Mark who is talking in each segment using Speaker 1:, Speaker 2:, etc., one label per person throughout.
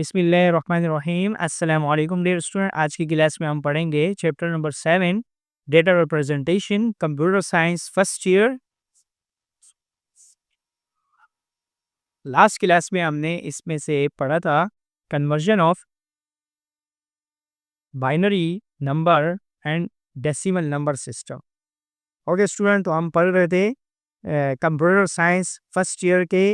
Speaker 1: बिस्मिल्लाहिर्रहमानिर्रहीम अस्सलाम वालेकुम डियर स्टूडेंट। आज की क्लास में हम पढ़ेंगे chapter number 7 data representation computer science first year. Last class में हमने इसमें से पढ़ा था conversion of binary number and decimal number system. Okay student, तो हम पढ़ रहे थे कंप्यूटर साइंस फर्स्ट ईयर के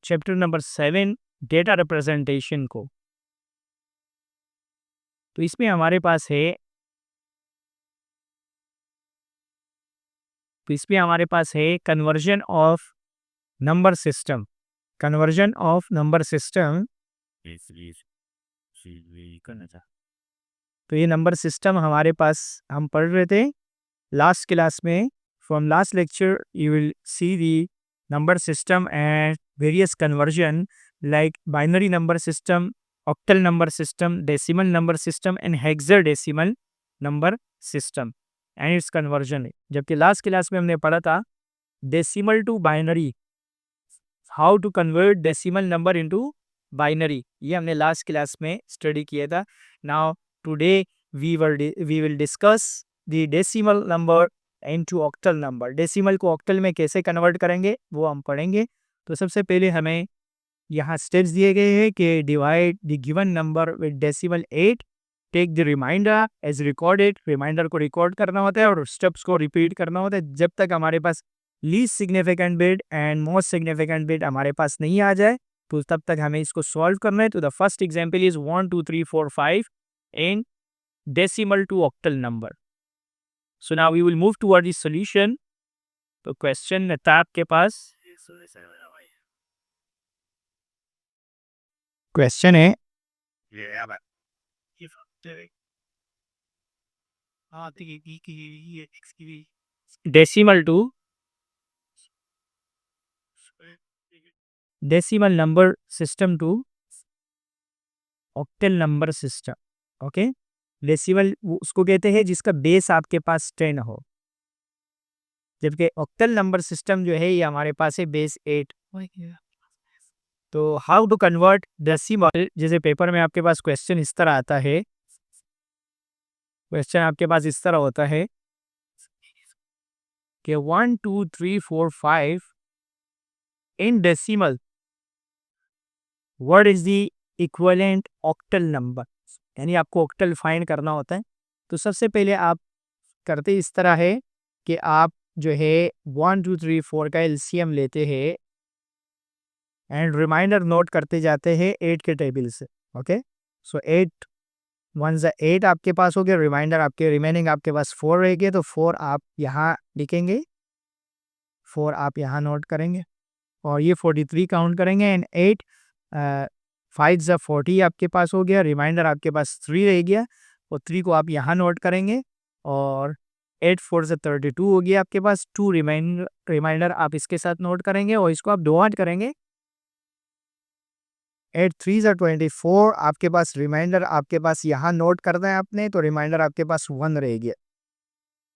Speaker 1: चैप्टर नंबर 7 डेटा रिप्रेजेंटेशन को। तो इसमें हमारे पास है conversion of number system. Conversion of number system, तो ये नंबर सिस्टम हमारे पास हम पढ़ रहे थे लास्ट क्लास में। From last lecture you will see the number system and various conversion like binary number system, octal number system, decimal number system and hexadecimal number system and its conversion. जबकि last class में हमने पढ़ा था decimal to binary, how to convert decimal number into binary, ये हमने last class में study किया था। Now today we will discuss the decimal number into octal number. Decimal को ऑक्टल में कैसे कन्वर्ट करेंगे वो हम पढ़ेंगे। तो सबसे पहले हमें यहाँ स्टेप्स दिए गए हैं कि divide the given number with decimal 8, take the remainder as recorded. Remainder को रिकॉर्ड करना होता है और स्टेप्स को रिपीट करना होता है जब तक हमारे पास least significant bit and most significant bit हमारे पास नहीं आ जाए, तो तब तक हमें इसको सॉल्व करना है। तो the first example is 1 2 3 4 5 in decimal to octal number. So now we will move toward the solution. तो क्वेश्चन था आपके पास, क्वेश्चन है decimal to decimal number system to octal number system. Okay, decimal उसको कहते हैं जिसका बेस आपके पास 10 हो, जबकि ऑक्टल नंबर सिस्टम जो है ये हमारे पास है बेस 8। तो हाउ टू कन्वर्ट डेसिमल, जैसे पेपर में आपके पास क्वेश्चन इस तरह आता है, क्वेश्चन आपके पास इस तरह होता है कि 1 2 3 4 5 in decimal what is the equivalent octal number, यानी आपको ऑक्टल फाइंड करना होता है। तो सबसे पहले आप करते इस तरह है कि आप जो है 1 2 3 4 का एलसीएम लेते हैं एंड रिमाइंडर नोट करते जाते हैं 8 के टेबल से। ओके, सो 8 1 ज़ा 8 आपके पास हो गया, रिमाइंडर आपके रिमेनिंग आपके पास 4 रह गए, तो 4 आप यहाँ लिखेंगे, 4 आप यहाँ नोट करेंगे और ये 43 काउंट करेंगे एंड 8 5 ज़ा 40 आपके पास हो गया, रिमाइंडर आपके पास 3 रह गया और 3 को आप यहाँ नोट करेंगे और 8 4 ज़ा 32 हो गया आपके पास, 2 रिमाइंडर आप इसके साथ नोट करेंगे और इसको आप डिवाइड करेंगे। 8 3 ज़ा 24 आपके पास रिमाइंडर आपके पास यहाँ नोट करना है आपने, तो रिमाइंडर आपके पास 1 रह गया।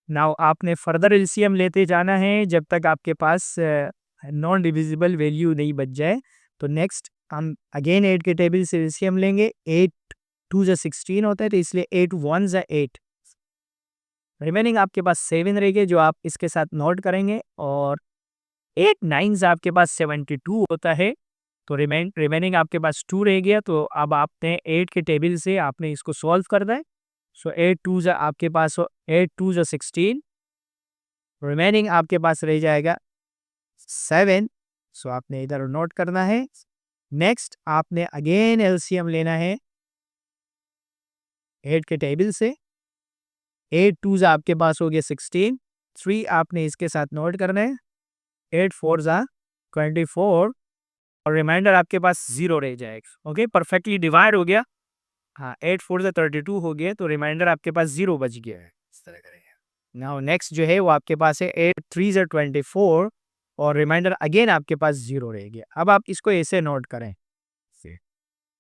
Speaker 1: नाउ आपने फर्दर एलसीएम लेते जाना है जब तक आपके पास नॉन डिविजिबल वैल्यू नहीं बच जाए। तो नेक्स्ट हम अगेन 8 के टेबल से एलसीएम लेंगे, 8 2 ज़ा 16 होता है, तो इसलिए 8 1 ज़ा 8, रिमेनिंग आपके पास 7 रह गए जो आप इसके साथ नोट करेंगे और 8 9 ज़ा आपके पास 72 होता है, तो रिमेनिंग आपके पास 2 रह गया। तो अब आपने 8 के टेबल से आपने इसको सॉल्व करना है। सो 8 2 ज़ा आपके पास 8 2 ज़ा 16, रिमेनिंग आपके पास रह जाएगा 7, सो आपने इधर नोट करना है। नेक्स्ट आपने अगेन एलसीएम लेना है 8 के टेबल से, 8 2 ज़ा आपके पास हो गया 16, 3 आपने इसके साथ नोट करना है, 8 4 ज़ा 24 और रिमाइंडर आपके पास 0 रह जाएगा। ओके, परफेक्टली डिवाइड हो गया। हाँ, 8 4 ज़ा 32 हो गया, तो रिमाइंडर आपके पास 0 बच गया है। इस तरह करेंगे। नाउ नेक्स्ट जो है वो आपके पास है 8 3 ज़ा 24 और रिमाइंडर अगेन आपके पास 0 रह गया। अब आप इसको ऐसे नोट करें।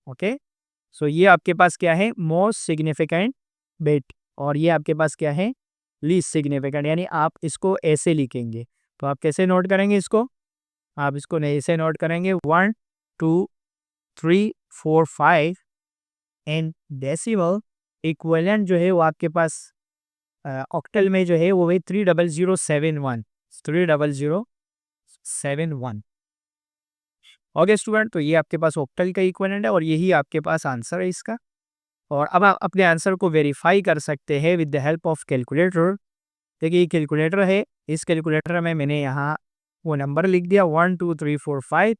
Speaker 1: ओके, सो ये आपके पास क्या है, मोस्ट सिग्निफिकेंट बिट, और ये आपके पास क्या है, लीस्ट सिग्निफिकेंट, यानी आप इसको ऐसे लिखेंगे। तो आप कैसे नोट करेंगे इसको, आप इसको ऐसे नोट करेंगे 1 2 3 4 5 एंड डेसिमल इक्विवेलेंट जो है वो आपके पास ऑक्टल में जो है वो है 30071। ओके स्टूडेंट, तो ये आपके पास ऑक्टल का इक्विवेलेंट है और यही आपके पास आंसर है इसका। और अब आप अपने आंसर को वेरीफाई कर सकते हैं with the help of calculator. देखिए ये कैलकुलेटर है, इस कैलकुलेटर में मैंने यहाँ वो नंबर लिख दिया 1 2 3 4 5।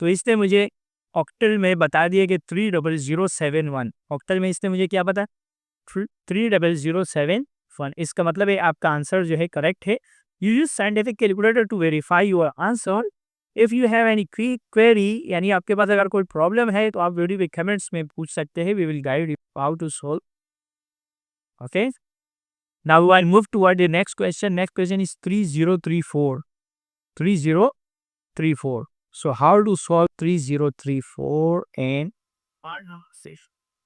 Speaker 1: तो इसने मुझे ऑक्टल में बता दिया कि 30071। ऑक्टल में इसने मुझे क्या बता 30071। इसका मतलब है आपका आंसर जो है करेक्ट है। You use scientific calculator to verify your answer. If you have any query, यानी आपके पास अगर कोई प्रॉब्लम है तो आप वीडियो के कमेंट्स में पूछ सकते हैं। We will guide you how to solve. Okay, now I move toward the next question. Next question is 3034। 3034। So how to solve 3034 and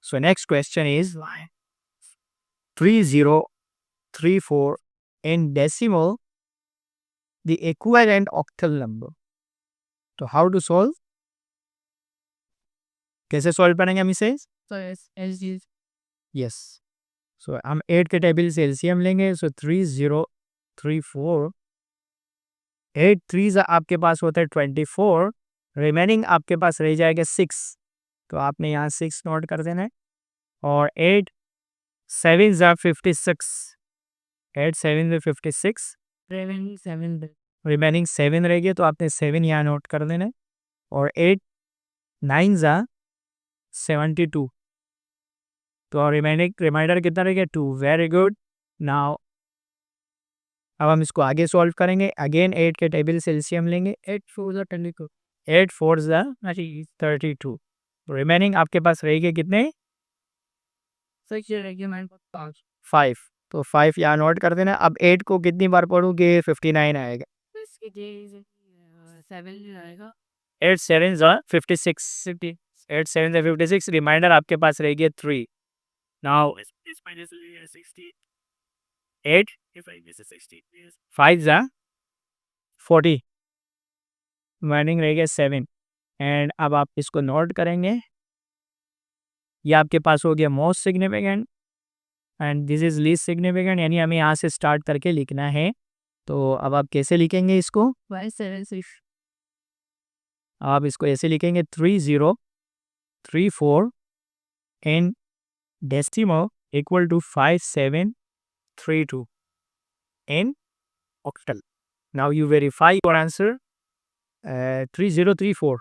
Speaker 1: so next question is 3034 in decimal the equivalent octal number. तो how to solve, कैसे solve करेंगे हम इसे? Yes, सो हम 8 के table से LCM लेंगे। सो 3034, 8 3 आपके पास होता है 24, रिमेनिंग आपके पास रह जाएगा 6। तो आपने यहाँ 6 नोट कर देना है। और 8 7 56, 8 7 56, रिमेनिंग 7 रह गया तो आपने 7 यहाँ नोट कर देना है। और 8 9 72, तो रिमाइंडर कितना रह गया 2। Very good. नाउ अब हम इसको आगे सॉल्व करेंगे। अगेन 8 के टेबल से एलसीएम लेंगे। 8 4 32, रिमेनिंग आपके पास रहेगा कितने 5। तो 5 यहाँ नोट कर देना। अब 8 को कितनी बार पढ़ोगे 59 आएगा। 8 7 56, 8 7 56, रिमाइंडर आपके पास रहेगी 3। नाउ 8 5 40, रिमाइंडिंग रहेगा 7। एंड अब आप इसको नोट करेंगे। ये आपके पास हो गया most significant and this is least significant, यानी हमें यहाँ से स्टार्ट करके लिखना है। तो अब आप कैसे लिखेंगे इसको? आप इसको ऐसे लिखेंगे 3034 in decimal equal to 5732 in octal. Now you verify your answer 3034.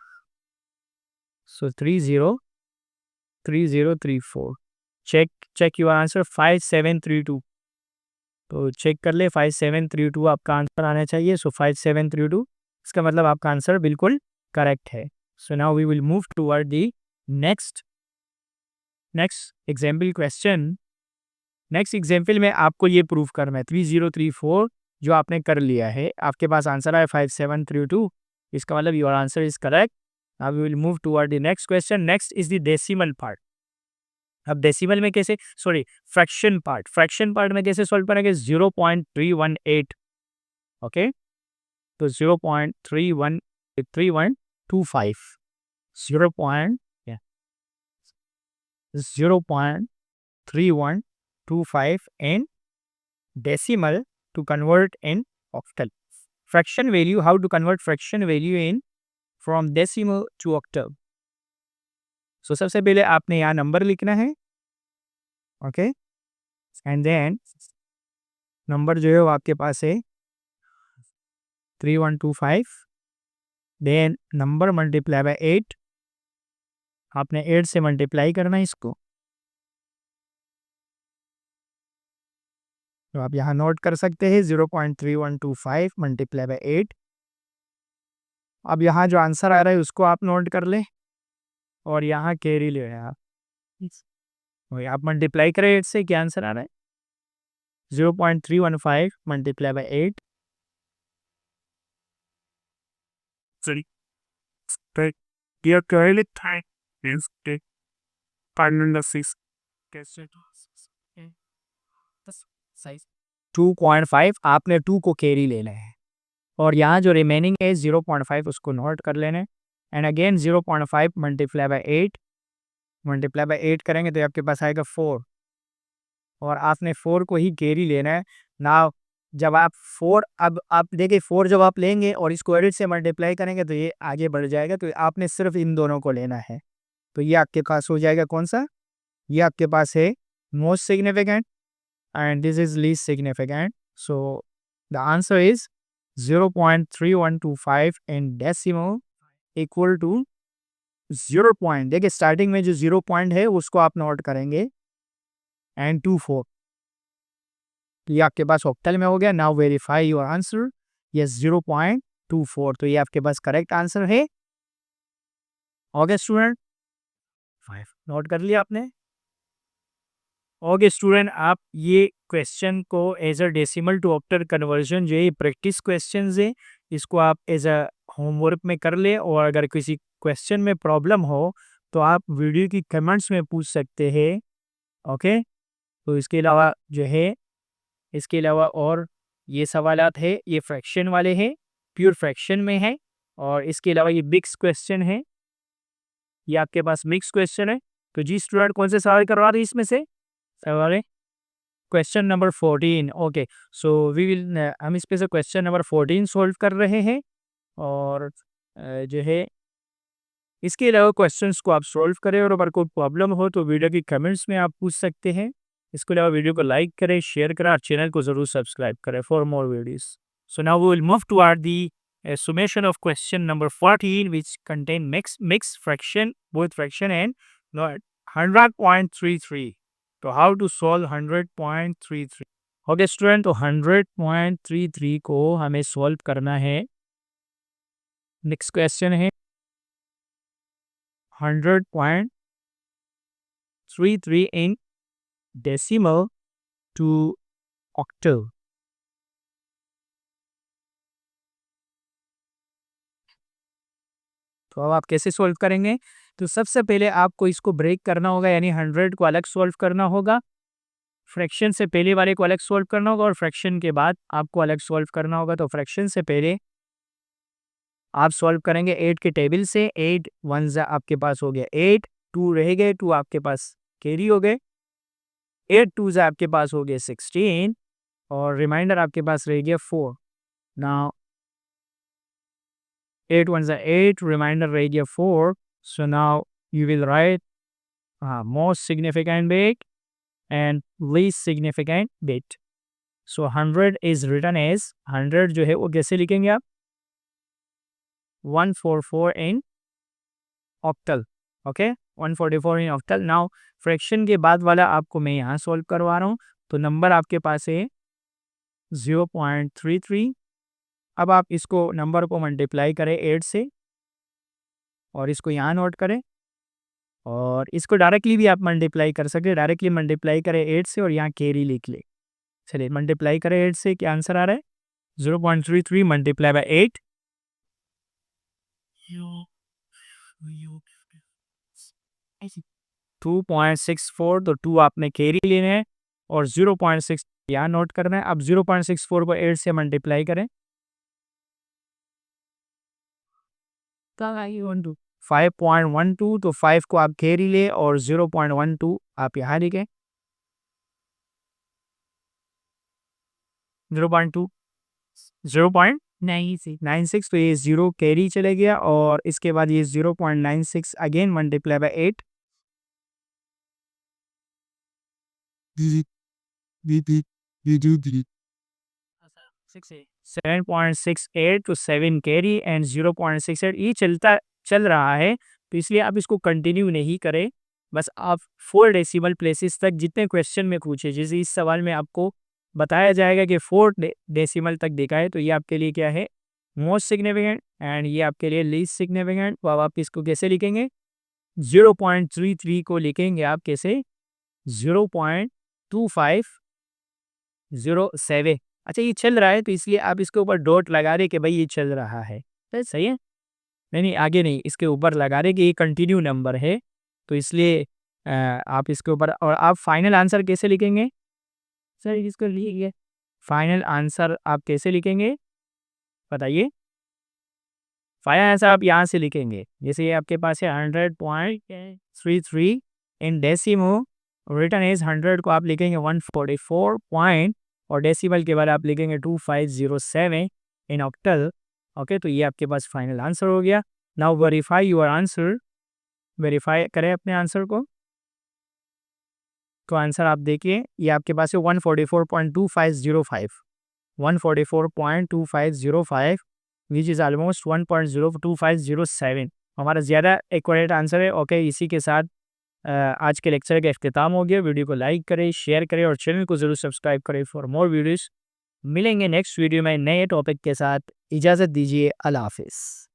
Speaker 1: So 3034. Check your answer 5732. तो चेक कर ले 5732 आपका आंसर आना चाहिए। सो 5732, इसका मतलब आपका आंसर बिल्कुल करेक्ट है। So now we will move toward the next example question. Next example में आपको ये प्रूव करना है 3034 जो आपने कर लिया है, आपके पास आंसर आया 5732, इसका मतलब your answer is correct. Now we will move toward the next question. Next is the decimal part. अब डेसिमल में कैसे, सॉरी फ्रैक्शन पार्ट में कैसे सॉल्व करेंगे? 0.318। ओके, तो 0.3125, 0.3125 in decimal to convert in octal. Fraction value, how to convert fraction value in from decimal to octal. So सबसे पहले आपने यहाँ नंबर लिखना है। ओके, एंड देन नंबर जो है वो आपके पास है 3125, देन नंबर मल्टीप्लाई बाय 8, आपने 8 से मल्टीप्लाई करना है इसको। तो आप यहाँ नोट कर सकते हैं 0.3125 मल्टीप्लाई बाय 8। अब यहाँ जो आंसर आ रहा है उसको आप नोट कर लें और यहाँ कैरी ले आप, वही आप मल्टीप्लाई करें 8 से, क्या आंसर आ रहा है 0.315 multiply by 8।
Speaker 2: Sorry. Your curly time is the partner six.
Speaker 1: 2.5 आपने 2 को कैरी लेना है और यहाँ जो रिमेनिंग है 0.5 उसको नोट कर लेना है। And again 0.5 multiply by 8, multiply by 8 करेंगे तो आपके पास आएगा 4 और आपने 4 को ही कैरी लेना है। नाउ जब आप 4 अब आप देखिए 4 जब आप लेंगे और इसको 8 से मल्टीप्लाई करेंगे तो ये आगे बढ़ जाएगा, तो आपने सिर्फ इन दोनों को लेना है। तो ये आपके पास हो जाएगा कौन-सा? ये आपके पास है most significant and this is least significant. So the answer is 0.3125 in decimal equal to 0 point। देखिए स्टार्टिंग में जो 0 पॉइंट है उसको आप नोट करेंगे एंड 24। ये आपके पास ऑक्टल में हो गया। Now verify your answer. Yes 0.24, तो ये आपके पास करेक्ट आंसर है। ओके स्टूडेंट, 5 नोट कर लिया आपने। ओके स्टूडेंट, आप ये क्वेश्चन को as a decimal to octal conversion जो ये प्रैक्टिस क्वेश्चंस है, इसको आप एज अ होमवर्क में कर ले, और अगर किसी क्वेश्चन में प्रॉब्लम हो तो आप वीडियो की कमेंट्स में पूछ सकते हैं। ओके, तो इसके अलावा जो है, इसके अलावा और ये सवालात है ये फ्रैक्शन वाले हैं, प्योर फ्रैक्शन में है, और इसके अलावा ये मिक्स क्वेश्चन है, ये आपके पास मिक्स क्वेश्चन है। तो जी स्टूडेंट, कौन से सवाल करवा रहे हैं इसमें से? सवाल है question number 14। Okay, so we will हम इस पे से क्वेश्चन नंबर 14 सॉल्व कर रहे हैं, और जो है इसके अलावा क्वेश्चंस को आप सॉल्व करें, और अगर कोई प्रॉब्लम हो तो वीडियो की कमेंट्स में आप पूछ सकते हैं। इसके अलावा वीडियो को लाइक करें, शेयर करें, और चैनल को जरूर सब्सक्राइब करें for more videos. So now we will move toward the summation of question number 14, which contain mixed fraction, both fraction and not 100.33। तो how to solve 100.33? Okay student, तो 100.33 को हमें सॉल्व करना है। नेक्स्ट क्वेश्चन है 100.33 इन decimal to octal. तो अब आप कैसे सॉल्व करेंगे? तो सबसे पहले आपको इसको ब्रेक करना होगा, यानी 100 को अलग सॉल्व करना होगा, फ्रैक्शन से पहले वाले को अलग सॉल्व करना होगा, और फ्रैक्शन के बाद आपको अलग सॉल्व करना होगा। तो फ्रैक्शन से पहले आप सॉल्व करेंगे 8 के टेबल से। 8 वन आपके पास हो गया 8, 2 रह गए, 2 आपके पास कैरी हो गए, 8 टू आपके पास हो गए 16, और रिमाइंडर आपके पास रह गया 4। नाउ 8 वन 8, रिमाइंडर रह गया 4। So now you will write most significant bit and least significant bit. So 100 is written as 100 जो है वो कैसे लिखेंगे आप? 144 in octal. Okay, 144 in octal. Now fraction के बाद वाला आपको मैं यहाँ सॉल्व करवा रहा हूँ। तो नंबर आपके पास है 0.33। अब आप इसको नंबर को मल्टीप्लाई करें 8 से, और इसको यहाँ नोट करें, और इसको डायरेक्टली भी आप मल्टीप्लाई कर सकते हैं। डायरेक्टली मल्टीप्लाई करें 8 से और यहाँ कैरी लिख ले। चलिए मल्टीप्लाई करें 8 से, क्या आंसर आ रहा है? 0.33 मल्टीप्लाई बाय 8, 2.64। तो 2 आपने कैरी लेना है, और 0.6 यहाँ नोट करना है। अब 0.64 को 8 से मल्टीप्लाई करें, 5.12। तो 5 को आप कैरी ले, और 0.12 आप यहाँ लिखें। 0.2 0.96, तो ये 0 कैरी चले गया, और इसके बाद ये 0.96 अगेन मल्टीप्लाई बाय 8, 7.68। तो 7 कैरी एंड 0.68 ये चल रहा है। तो इसलिए आप इसको कंटिन्यू नहीं करें, बस आप 4 डेसिमल प्लेसेस तक जितने क्वेश्चन में पूछे, जैसे इस सवाल में आपको बताया जाएगा कि 4 डेसिमल तक देखा है, तो ये आपके लिए क्या है? मोस्ट सिग्निफिकेंट, एंड ये आपके लिए लीस्ट सिग्निफिकेंट। तो अब आप इसको कैसे लिखेंगे? 0.33 को लिखेंगे आप कैसे? 0.2507। अच्छा, ये चल रहा है तो इसलिए आप इसके ऊपर डॉट लगा रहे कि भाई ये चल रहा है। तो सही है? नहीं, आगे नहीं, इसके ऊपर लगा रहे कि ये कंटिन्यू नंबर है, तो इसलिए आप इसके ऊपर। और आप फाइनल आंसर कैसे लिखेंगे? सर इसको लिखिए, फाइनल आंसर आप कैसे लिखेंगे बताइए? फाइनल आंसर आप यहाँ से लिखेंगे, जैसे ये आपके पास है 100.33 इन डेसिमो रिटर्न एज 100 को आप लिखेंगे 144 पॉइंट और डेसिमल के बाद आप लिखेंगे 2507 इन ऑक्टल। ओके, तो ये आपके पास फाइनल आंसर हो गया। Now verify your answer, verify करें अपने आंसर को। तो आंसर आप देखिए, ये आपके पास है 144.2505, 144.2505 विच इज़ ऑलमोस्ट 1.02507। हमारा ज़्यादा एक्यूरेट आंसर है। ओके, इसी के साथ आज के लेक्चर का इख्तिताम हो गया। वीडियो को लाइक करें, शेयर करें और चैनल को ज़रूर सब्सक्राइब करें फॉर मोर वीडियोज़। मिलेंगे नेक्स्ट वीडियो में नए टॉपिक के साथ। इजाज़त दीजिए, अल्लाह हाफ़िज़।